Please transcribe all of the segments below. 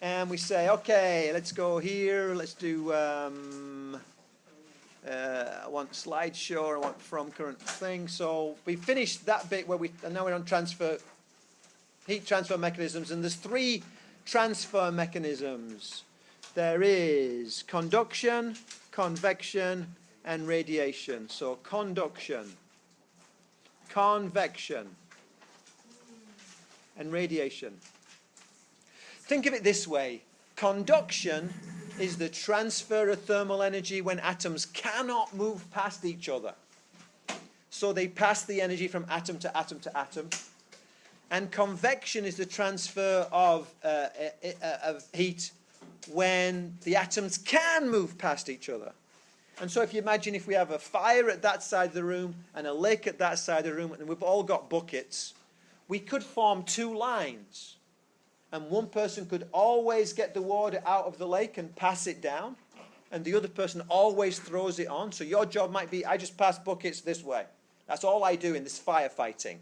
and we say, okay, let's go here, let's do, I want slideshow, I want from current thing. So we finished that bit where and now we're on heat transfer mechanisms, and there's 3 transfer mechanisms. There is conduction, convection, and radiation. So conduction, convection, and radiation. Think of it this way. Conduction is the transfer of thermal energy when atoms cannot move past each other. So they pass the energy from atom to atom to atom. And convection is the transfer of heat when the atoms can move past each other. And so if you imagine if we have a fire at that side of the room and a lake at that side of the room, and we've all got buckets, we could form 2 lines. And one person could always get the water out of the lake and pass it down, and the other person always throws it on. So your job might be, I just pass buckets this way. That's all I do in this firefighting.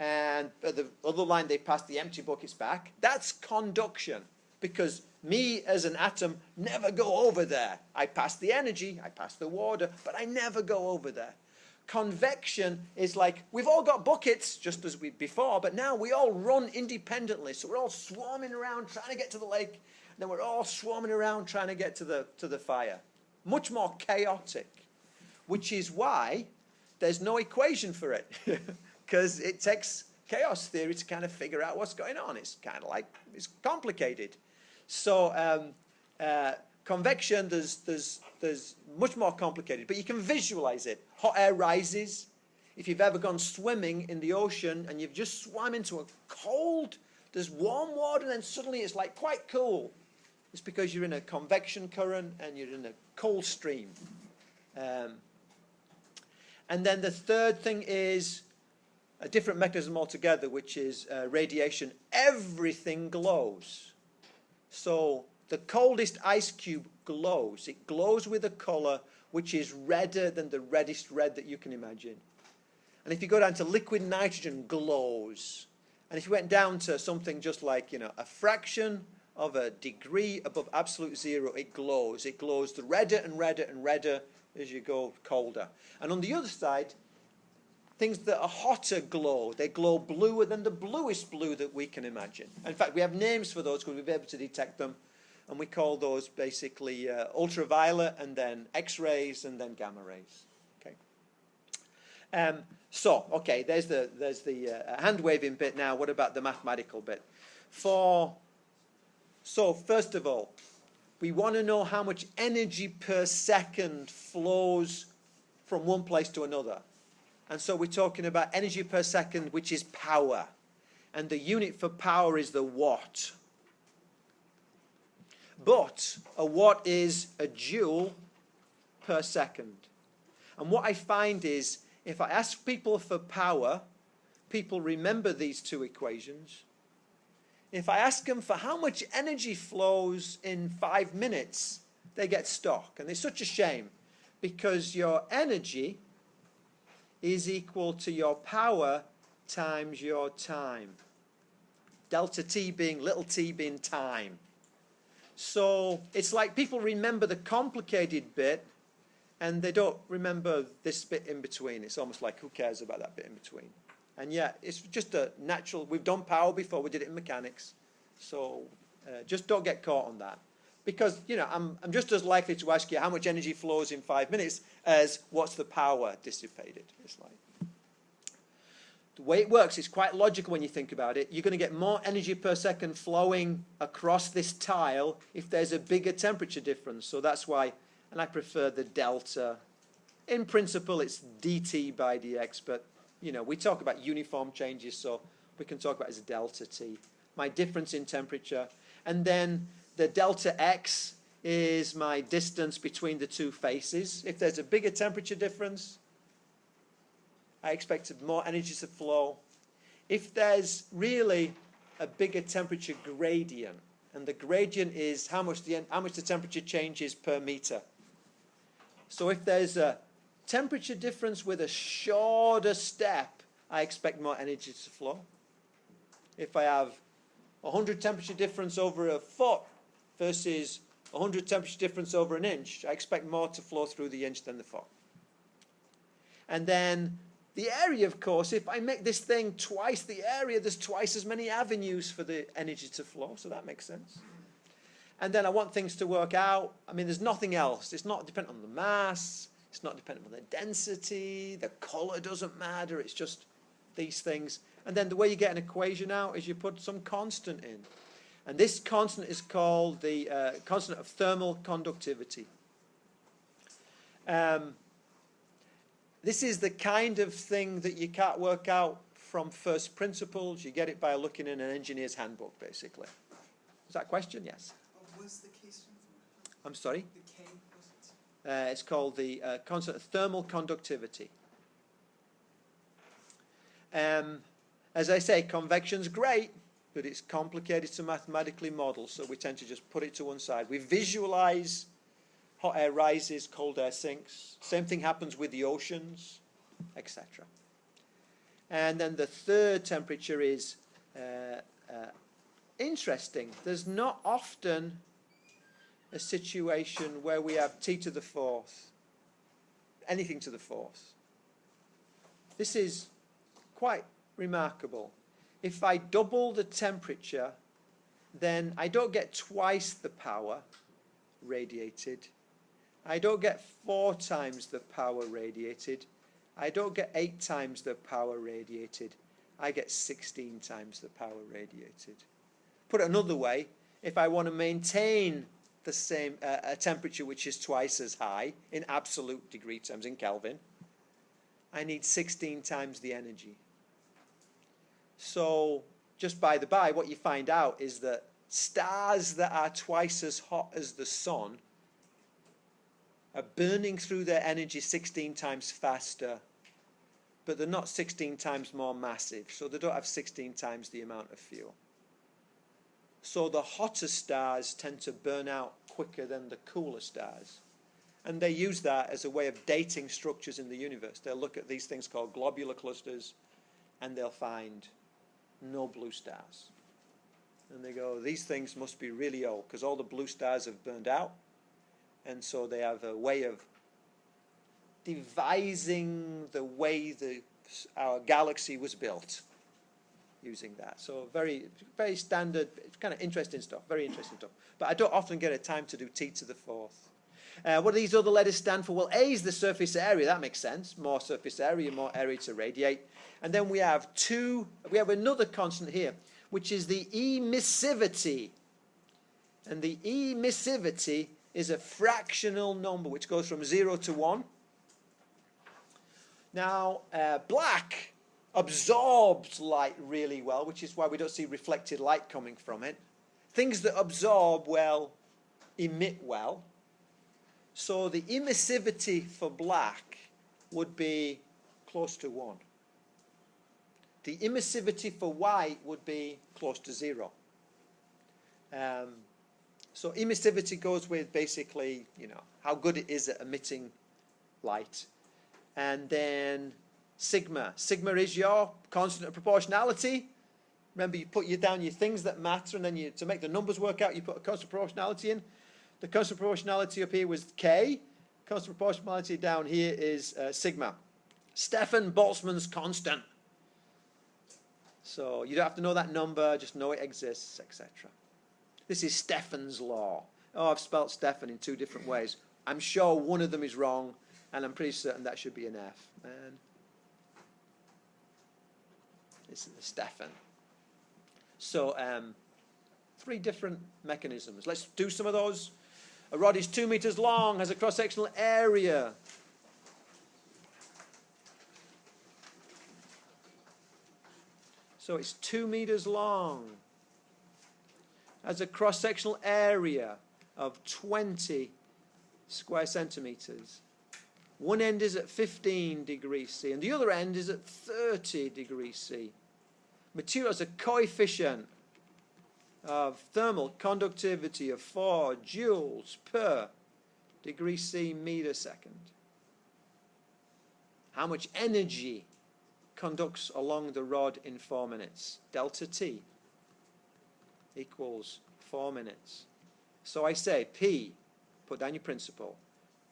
And the other line, they pass the empty buckets back. That's conduction, because me as an atom never go over there. I pass the energy, I pass the water, but I never go over there. Convection is like, we've all got buckets, just as before, but now we all run independently. So we're all swarming around trying to get to the lake, and then we're all swarming around trying to get to the fire. Much more chaotic, which is why there's no equation for it, because it takes chaos theory to kind of figure out what's going on. It's kind of like, it's complicated. So convection, there's much more complicated, but you can visualize it. Hot air rises. If you've ever gone swimming in the ocean and you've just swam into a cold, there's warm water, and then suddenly it's like quite cool. It's because you're in a convection current and you're in a cold stream. And then the third thing is a different mechanism altogether, which is radiation. Everything glows. So the coldest ice cube glows. It glows with a color which is redder than the reddest red that you can imagine. And if you go down to liquid nitrogen, glows. And if you went down to something just like, a fraction of a degree above absolute zero, it glows. It glows the redder and redder and redder as you go colder. And on the other side, things that are hotter glow. They glow bluer than the bluest blue that we can imagine. In fact, we have names for those because we've been able to detect them. And we call those basically ultraviolet, and then X-rays, and then gamma rays. Okay. Okay, there's the hand waving bit. Now, what about the mathematical bit? So first of all, we want to know how much energy per second flows from one place to another. And so we're talking about energy per second, which is power. And the unit for power is the watt. But a watt is a joule per second. And what I find is, if I ask people for power, people remember these 2 equations. If I ask them for how much energy flows in 5 minutes, they get stuck. And it's such a shame, because your energy is equal to your power times your time. Delta T being, little t being time. So it's like people remember the complicated bit and they don't remember this bit in between. It's almost like, who cares about that bit in between? And yet it's just a natural, we've done power before, we did it in mechanics. So just don't get caught on that. Because, I'm just as likely to ask you how much energy flows in 5 minutes as what's the power dissipated. It's like, the way it works is quite logical when you think about it. You're going to get more energy per second flowing across this tile if there's a bigger temperature difference. So that's why, and I prefer the delta. In principle, it's dt by dx, but, we talk about uniform changes, so we can talk about it as delta t. My difference in temperature. And then the delta x is my distance between the 2 faces. If there's a bigger temperature difference, I expect more energy to flow. If there's really a bigger temperature gradient, and the gradient is how much the temperature changes per meter. So if there's a temperature difference with a shorter step, I expect more energy to flow. If I have 100 temperature difference over a foot versus 100 temperature difference over an inch, I expect more to flow through the inch than the foot. And then the area, of course, if I make this thing twice the area, there's twice as many avenues for the energy to flow, so that makes sense. And then I want things to work out. I mean, there's nothing else. It's not dependent on the mass. It's not dependent on the density. The color doesn't matter. It's just these things. And then the way you get an equation out is you put some constant in. And this constant is called the constant of thermal conductivity. This is the kind of thing that you can't work out from first principles. You get it by looking in an engineer's handbook, basically. Is that a question? Yes. What's the case? I'm sorry? The K, was it? It's called the constant of thermal conductivity. As I say, convection's great, but it's complicated to mathematically model, so we tend to just put it to one side. We visualize hot air rises, cold air sinks. Same thing happens with the oceans, etc. And then the third temperature is interesting. There's not often a situation where we have T to the fourth, anything to the fourth. This is quite remarkable. If I double the temperature, then I don't get twice the power radiated. I don't get 4 times the power radiated. I don't get 8 times the power radiated. I get 16 times the power radiated. Put it another way, if I want to maintain the same a temperature which is twice as high in absolute degree terms, in Kelvin, I need 16 times the energy. So, just by the by, what you find out is that stars that are twice as hot as the sun are burning through their energy 16 times faster, but they're not 16 times more massive, so they don't have 16 times the amount of fuel. So the hotter stars tend to burn out quicker than the cooler stars. And they use that as a way of dating structures in the universe. They'll look at these things called globular clusters, and they'll find no blue stars. And they go, these things must be really old, because all the blue stars have burned out. And so they have a way of devising the way our galaxy was built using that. So very, very standard, kind of interesting stuff, very interesting stuff. But I don't often get a time to do T to the fourth. What do these other letters stand for? Well, A is the surface area. That makes sense. More surface area, more area to radiate. And then we have another constant here, which is the emissivity. And the emissivity is a fractional number, which goes from 0 to 1. Now, black absorbs light really well, which is why we don't see reflected light coming from it. Things that absorb well emit well. So the emissivity for black would be close to 1. The emissivity for white would be close to 0. So emissivity goes with basically, how good it is at emitting light. And then sigma. Sigma is your constant of proportionality. Remember, you put down your things that matter, and then to make the numbers work out, you put a constant proportionality in. The constant proportionality up here was K. Constant proportionality down here is sigma. Stefan Boltzmann's constant. So you don't have to know that number, just know it exists, etc. This is Stefan's law. Oh, I've spelt Stefan in 2 different ways. I'm sure one of them is wrong, and I'm pretty certain that should be an F. Man. This is Stefan. So 3 different mechanisms. Let's do some of those. A rod is 2 meters long, has a cross-sectional area. So it's 2 meters long. Has a cross-sectional area of 20 square centimeters. One end is at 15 degrees C, and the other end is at 30 degrees C. Material has a coefficient of thermal conductivity of 4 joules per degree C meter second. How much energy conducts along the rod in 4 minutes? Delta T. equals 4 minutes. So I say P, put down your principle,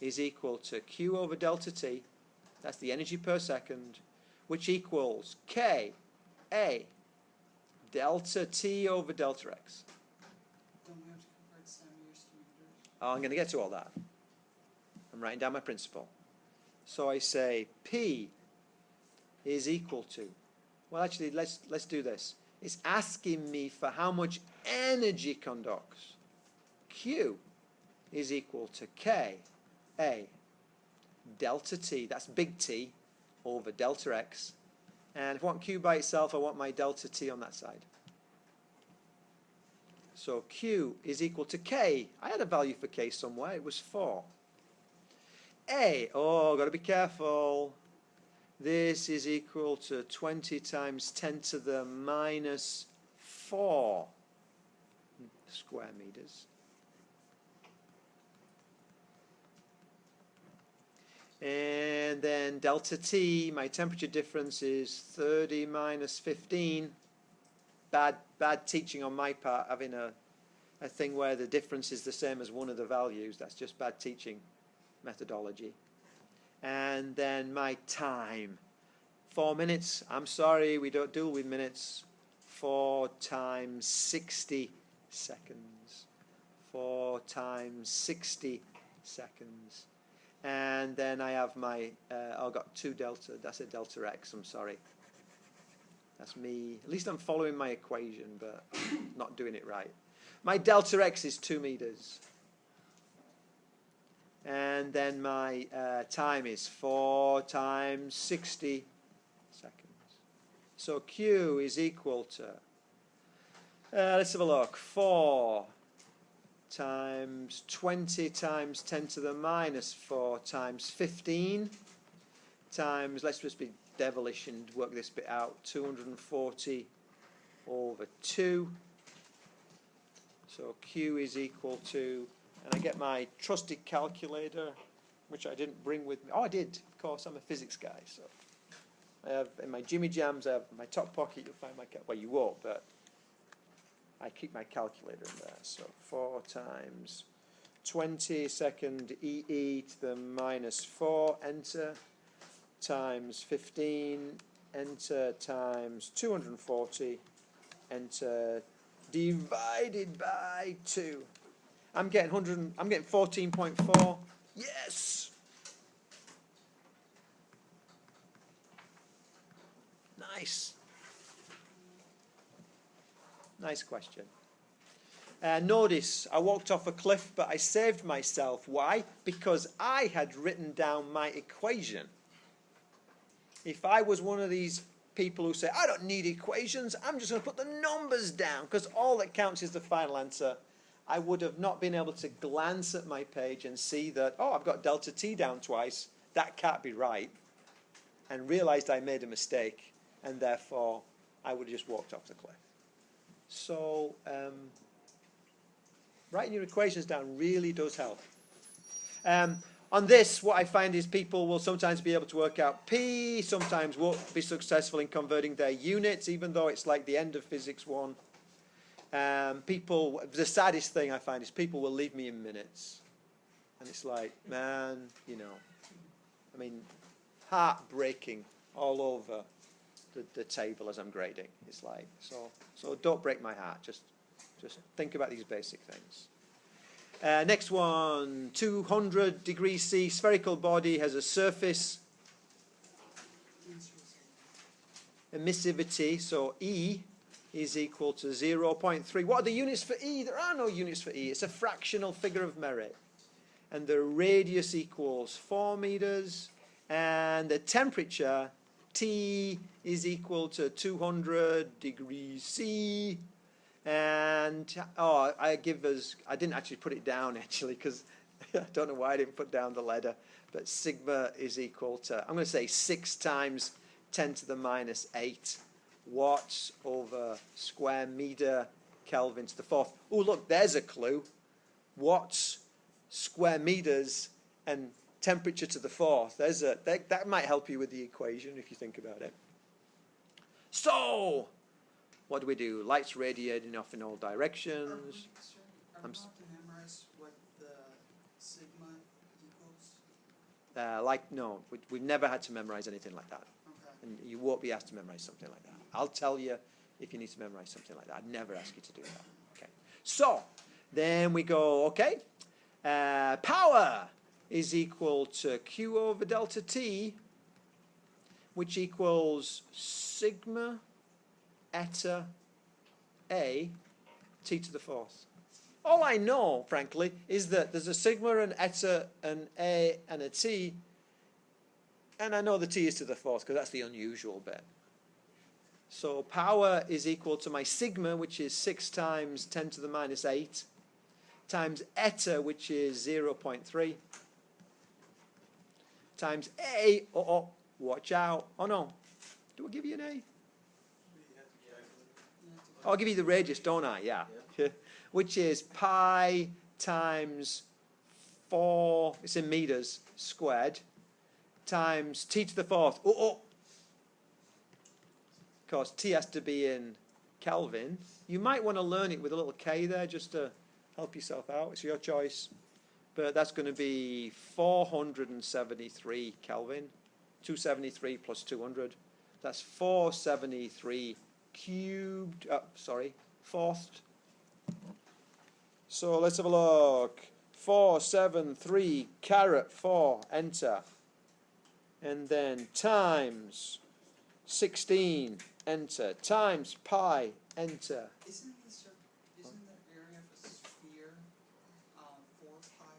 is equal to Q over delta T, that's the energy per second, which equals K, A, delta T over delta X. Don't we have to convert centimeters to meters? Oh, I'm going to get to all that. I'm writing down my principle. So I say P is equal to, well actually let's do this. It's asking me for how much energy conducts. Q is equal to K, A, delta T, that's big T, over delta X. And if I want Q by itself, I want my delta T on that side. So Q is equal to K. I had a value for K somewhere. It was 4. A, oh, got to be careful. This is equal to 20 times 10 to the minus 4 square meters. And then delta T, my temperature difference is 30 minus 15. Bad teaching on my part, having a thing where the difference is the same as one of the values. That's just bad teaching methodology. And then my time, 4 minutes. I'm sorry, we don't deal with minutes. 4 times 60 seconds. 4 times 60 seconds. And then I have my, I've got 2 delta, that's a delta X, I'm sorry. That's me. At least I'm following my equation, but not doing it right. My delta X is 2 meters. And then my time is 4 times 60 seconds. So Q is equal to, let's have a look, 4 times 20 times 10 to the minus 4 times 15 times, let's just be devilish and work this bit out, 240 over 2. So Q is equal to, and I get my trusted calculator, which I didn't bring with me. Oh, I did, of course, I'm a physics guy. So I have, in my Jimmy Jams, I have my top pocket, you'll find my, well, you won't, but I keep my calculator in there. So 4 times 20 second EE to the minus 4, enter, times 15, enter, times 240, enter, divided by 2. I'm getting 14.4. Yes. Nice. Nice question. Notice I walked off a cliff, but I saved myself. Why? Because I had written down my equation. If I was one of these people who say, I don't need equations, I'm just going to put the numbers down, because all that counts is the final answer, I would have not been able to glance at my page and see that, oh, I've got delta T down twice, that can't be right, and realized I made a mistake, and therefore I would have just walked off the cliff. So writing your equations down really does help. On this, what I find is people will sometimes be able to work out P, sometimes won't be successful in converting their units, even though it's like the end of Physics 1. The saddest thing I find is people will leave me in minutes. And it's like, man, you know, I mean, heartbreaking all over the table as I'm grading. It's like, so don't break my heart. Just think about these basic things. Next one, 200 degrees C, spherical body has a surface emissivity, so E is equal to 0.3. What are the units for E? There are no units for E. It's a fractional figure of merit. And the radius equals 4 meters, and the temperature, T, is equal to 200 degrees C. And I didn't actually put it down actually, because I don't know why I didn't put down the letter, but sigma is equal to, I'm going to say 6 times 10 to the minus 8 watts over square meter Kelvin to the 4th. Oh, look, there's a clue. Watts, square meters, and temperature to the 4th. That might help you with the equation if you think about it. So What do? Light's radiating off in all directions. Are we allowed to memorize what the sigma equals? No, we've never had to memorize anything like that. Okay. And you won't be asked to memorize something like that. I'll tell you if you need to memorize something like that. I'd never ask you to do that. Okay. So, then we go, okay. Power is equal to Q over delta T, which equals sigma eta A T to the fourth. All I know, frankly, is that there's a sigma, an eta, an A, and a T, and I know the T is to the fourth because that's the unusual bit. So power is equal to my sigma, which is 6 times 10 to the minus 8, times eta, which is 0.3, times A, watch out, oh no, do I give you an A? Oh, I'll give you the radius, don't I? Yeah. Which is pi times 4, it's in meters, squared, times T to the fourth. Of course, T has to be in Kelvin. You might want to learn it with a little K there just to help yourself out. It's your choice. But that's going to be 473 Kelvin. 273 plus 200. That's 473 cubed. Fourthed. So let's have a look. 473 caret 4, enter. And then times 16, enter. Times pi, enter. Isn't the area of a sphere 4 pi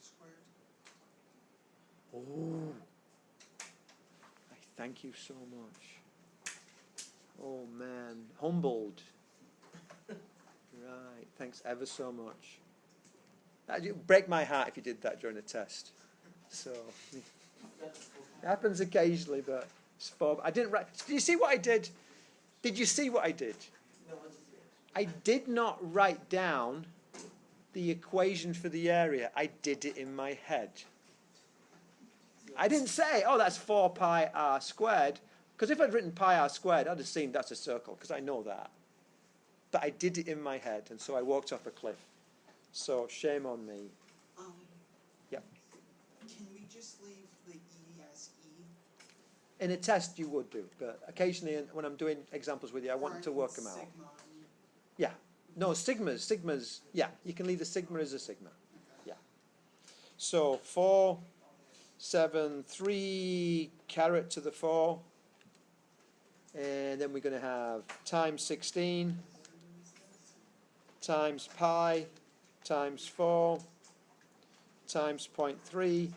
squared? Oh, I thank you so much. Oh man, humbled. Right, thanks ever so much. It'd break my heart if you did that during a test. So it happens occasionally, but it's fun. I didn't write. Did you see what I did? Did you see what I did? I did not write down the equation for the area. I did it in my head. I didn't say, oh, that's 4 pi r squared, because if I'd written pi r squared, I'd have seen that's a circle, because I know that. But I did it in my head, and so I walked off a cliff. So shame on me. Yep. Can we just leave the E as E? In a test, you would do, but occasionally, when I'm doing examples with you, I want to work them out. Sigma. Yeah. No, sigmas. Yeah, you can leave the sigma as a sigma. Yeah. So 4, 7, 3 caret to the 4, and then we're going to have times 16 times pi times 4 times 0.3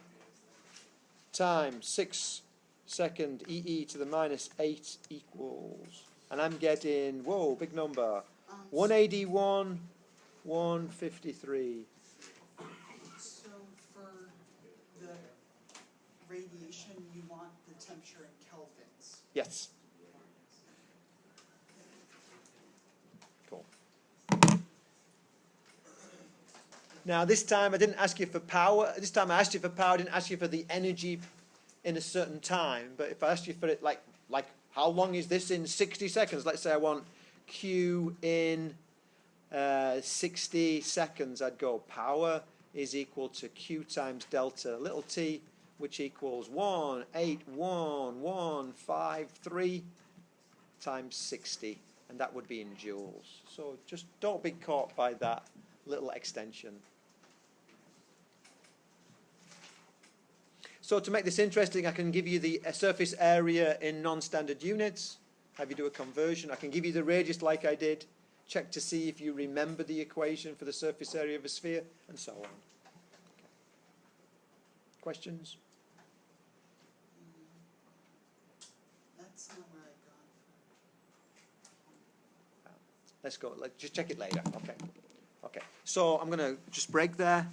times 6 second EE to the minus 8 equals, and I'm getting, whoa, big number, 181, 153. So for the radiation, you want the temperature in kelvins. Yes. Cool. Now this time I didn't ask you for power. This time I asked you for power. I didn't ask you for the energy in a certain time. But if I asked you for it, like how long is this in 60 seconds? Let's say I want Q in 60 seconds. I'd go power is equal to Q times delta little t, which equals 181,153 times 60, and that would be in joules. So just don't be caught by that little extension. So to make this interesting, I can give you the surface area in non-standard units, have you do a conversion. I can give you the radius like I did, check to see if you remember the equation for the surface area of a sphere, and so on. Okay. Questions? That's not where I got. Let's go. Just check it later. Okay. Okay. So I'm going to just break there.